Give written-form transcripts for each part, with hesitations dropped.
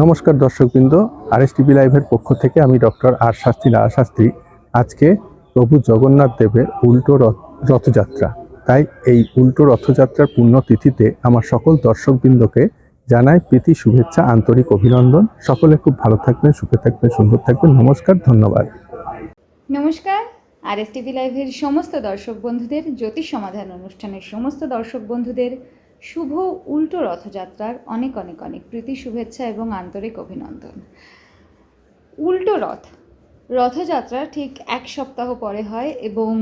নমস্কার দর্শকবৃন্দ, আরএসটিভি লাইভের পক্ষ থেকে আমি ডক্টর আর শাস্ত্রী শাস্ত্রী। আজকে প্রভু জগন্নাথ দেবের উল্টো রথযাত্রা। তাই এই উল্টো রথযাত্রার পুণ্যতিথিতে আমার সকল দর্শকবৃন্দকে জানাই প্রীতি, শুভেচ্ছা, আন্তরিক অভিনন্দন। সকলে খুব ভালো থাকবেন, সুখে থাকবেন, সুন্দর থাকবেন। নমস্কার, ধন্যবাদ। নমস্কার। আরএসটিভি লাইভের সমস্ত দর্শক বন্ধুদের, জ্যোতিষ সমাধান অনুষ্ঠানের সমস্ত দর্শক বন্ধুদের শুভ উল্টো রথযাত্রার অনেক অনেক অনেক প্রীতি, শুভেচ্ছা এবং আন্তরিক অভিনন্দন। উল্টো রথযাত্রা ঠিক এক সপ্তাহ পরে হয় এবং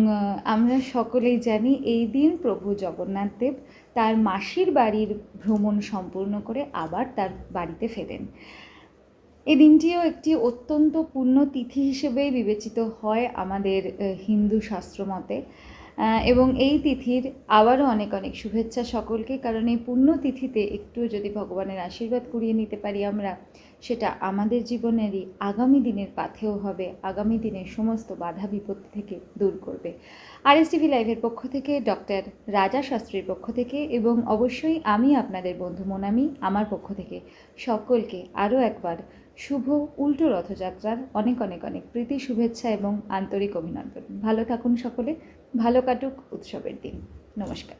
আমরা সকলেই জানি এই দিন প্রভু জগন্নাথ দেব তার মাসির বাড়ির ভ্রমণ সম্পূর্ণ করে আবার তার বাড়িতে ফেরেন। এই দিনটিও একটি অত্যন্ত পুণ্যতিথি হিসেবেই বিবেচিত হয় আমাদের হিন্দু শাস্ত্র মতে, এবং এই তিথির আবারও অনেক অনেক শুভেচ্ছা সকলকে। কারণ এই পুণ্যতিথিতে একটু যদি ভগবানের আশীর্বাদ কুড়িয়ে নিতে পারি আমরা, সেটা আমাদের জীবনেরই আগামী দিনের পাথেয় হবে, আগামী দিনের সমস্ত বাধা বিপত্তি থেকে দূর করবে। আরএসটিভি লাইভের পক্ষ থেকে, ডক্টর রাজা শাস্ত্রীর পক্ষ থেকে এবং অবশ্যই আমি আপনাদের বন্ধু মোনামি, আমার পক্ষ থেকে সকলকে আরও একবার শুভ উল্টো রথযাত্রার অনেক অনেক অনেক প্রীতি, শুভেচ্ছা এবং আন্তরিক অভিনন্দন। ভালো থাকুন সকলে, ভালো কাটুক উৎসবের দিন। নমস্কার।